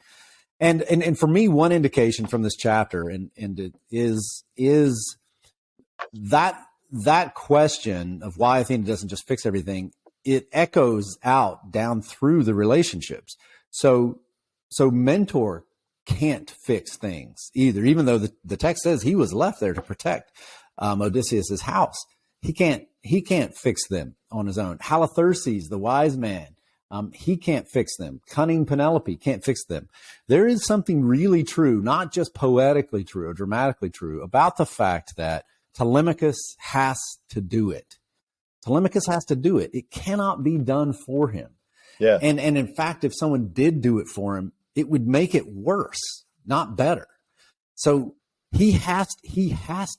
And for me, one indication from this chapter and it is that question of why Athena doesn't just fix everything. It echoes out down through the relationships. So Mentor can't fix things either, even though the text says he was left there to protect Odysseus's house. He can't fix them on his own. Halitherses, the wise man, he can't fix them. Cunning Penelope can't fix them. There is something really true, not just poetically true or dramatically true, about the fact that Telemachus has to do it. Telemachus has to do it. It cannot be done for him. Yeah. And in fact, if someone did do it for him, it would make it worse, not better. So he has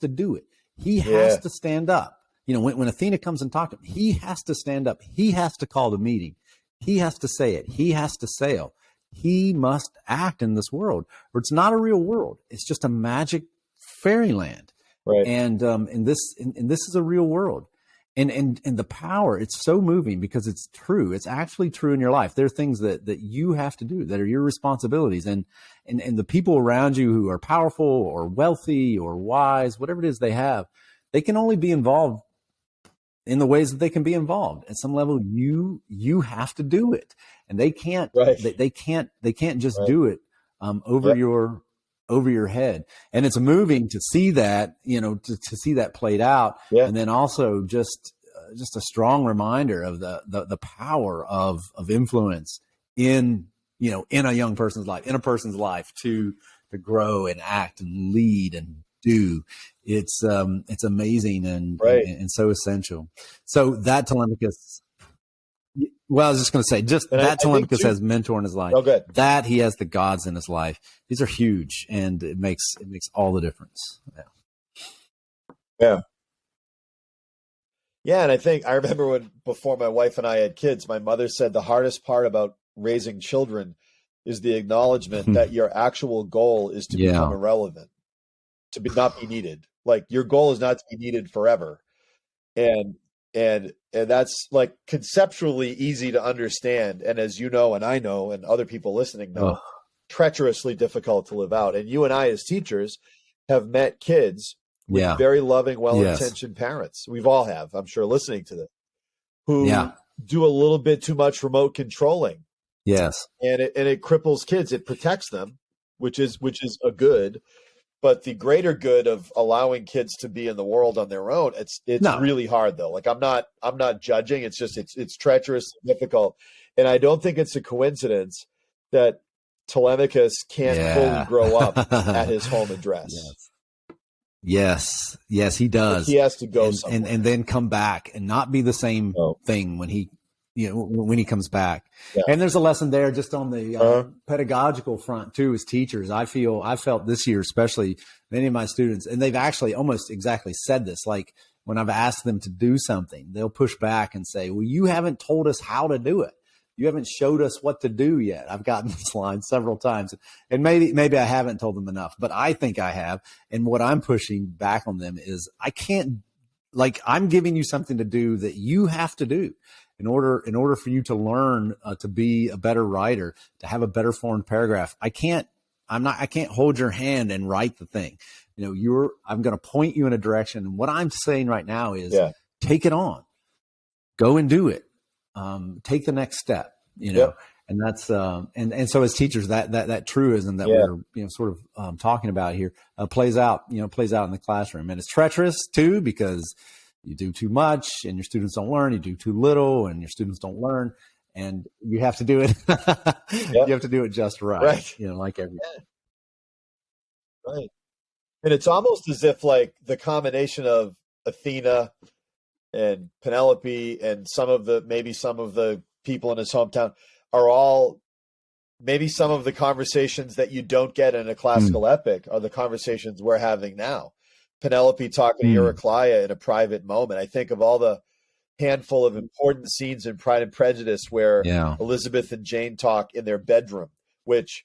to do it. He has to stand up. When Athena comes and talks to him, he has to stand up. He has to call the meeting. He has to say it. He has to sail. He must act in this world, or it's not a real world. It's just a magic fairyland. Right. And this is a real world. And the power, it's so moving because it's true. It's actually true in your life. There are things that you have to do that are your responsibilities. And the people around you who are powerful or wealthy or wise, whatever it is they have, they can only be involved in the ways that they can be involved. At some level, you have to do it. And they can't, they can't just do it over your head. And it's moving to see that, to see that played out. Yeah. And then also just a strong reminder of the power of influence in a young person's life, in a person's life to grow and act and lead and do. It's amazing and so essential. So that Telemachus, well, I was just going to say, that Telemachus has Mentor in his life. Oh, that he has the gods in his life. These are huge, and it makes all the difference. Yeah, and I remember before my wife and I had kids, my mother said the hardest part about raising children is the acknowledgement that your actual goal is to become irrelevant, to not be needed. Like, your goal is not to be needed forever, and that's like conceptually easy to understand, and as you know, and I know, and other people listening know, treacherously difficult to live out. And you and I, as teachers, have met kids with very loving, well-intentioned parents. We've all have, I'm sure, listening to this, who do a little bit too much remote controlling. Yes, and it cripples kids. It protects them, which is a good. But the greater good of allowing kids to be in the world on their own, it's really hard though. Like, I'm not judging. It's just it's treacherous, difficult, and I don't think it's a coincidence that Telemachus can't fully grow up at his home address. Yes, he does. Like, he has to go somewhere. and then come back and not be the same thing when he when he comes back. Yeah. And there's a lesson there just on the pedagogical front too, as teachers. I felt this year, especially many of my students, and they've actually almost exactly said this. Like, when I've asked them to do something, they'll push back and say, well, you haven't told us how to do it. you haven't showed us what to do yet. I've gotten this line several times, and maybe I haven't told them enough, but I think I have. And what I'm pushing back on them is I can't, like, I'm giving you something to do that you have to do in order for you to learn to be a better writer, to have a better formed paragraph. I can't hold your hand and write the thing. I'm going to point you in a direction. And what I'm saying right now is take it on, go and do it. Take the next step, and that's, and so as teachers, that truism that we're, sort of, talking about here, plays out in the classroom, and it's treacherous too, because you do too much and your students don't learn, you do too little and your students don't learn, and you have to do it. You have to do it just right. Like everything. Right. And it's almost as if, like, the combination of Athena and Penelope and maybe some of the people in his hometown are all, maybe some of the conversations that you don't get in a classical epic are the conversations we're having now. Penelope talking to Eurycleia in a private moment. I think of all the handful of important scenes in Pride and Prejudice where Elizabeth and Jane talk in their bedroom, which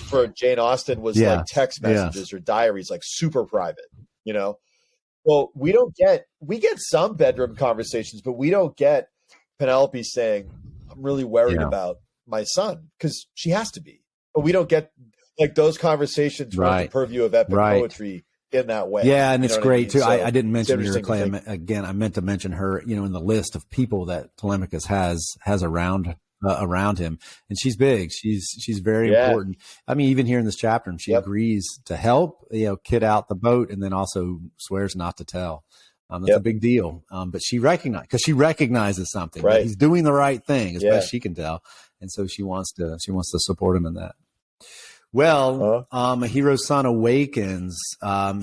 for Jane Austen was like text messages or diaries, like super private, Well, we get some bedroom conversations, but we don't get Penelope saying, I'm really worried about my son, because she has to be. But we don't get, like, those conversations from the purview of epic poetry in that way. Yeah, and it's great too. So I didn't mention Eurycleia again. I meant to mention her, in the list of people that Telemachus has around him, and she's big. She's very important. I mean, even here in this chapter, she agrees to help, kit out the boat, and then also swears not to tell. That's a big deal. But she recognizes something. That he's doing the right thing as best she can tell, and so she wants to support him in that. Well, a hero's son awakens.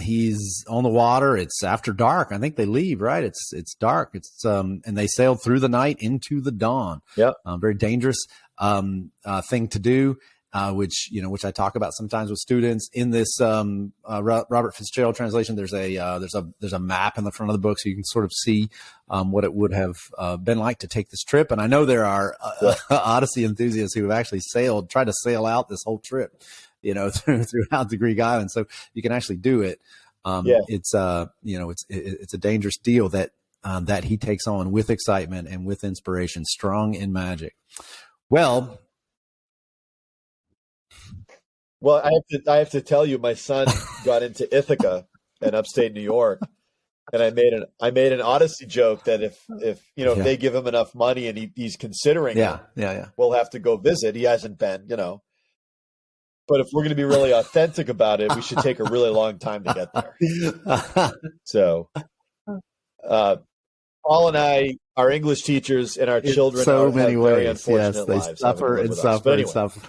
He's on the water. It's after dark. I think they leave, right? It's dark. And they sailed through the night into the dawn. Very dangerous thing to do, which I talk about sometimes with students. In this Robert Fitzgerald translation, there's a map in the front of the book, so you can sort of see what it would have been like to take this trip. And I know there are Odyssey enthusiasts who have actually tried to sail out this whole trip, throughout the Greek islands. So you can actually do it. It's it's a dangerous deal that he takes on with excitement and with inspiration, strong in magic. Well, I have to tell you, my son got into Ithaca in upstate New York, and I made an Odyssey joke that if they give him enough money and he's considering we'll have to go visit. He hasn't been, but if we're going to be really authentic about it, we should take a really long time to get there. So, Paul and I, our English teachers, and our children have very unfortunate lives. They suffer and suffer and suffer.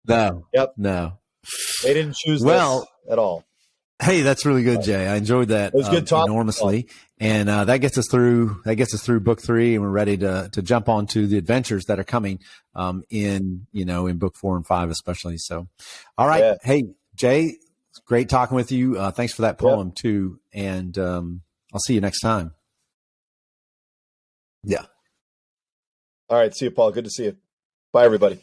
No. No. They didn't choose this at all. Hey, that's really good, Jay. I enjoyed that. It was good talk enormously, and that gets us through book 3, and we're ready to jump on to the adventures that are coming in book 4 and 5 especially. So, all right, hey Jay, it's great talking with you. Thanks for that poem too, and I'll see you next time. Yeah. All right, see you, Paul. Good to see you. Bye, everybody.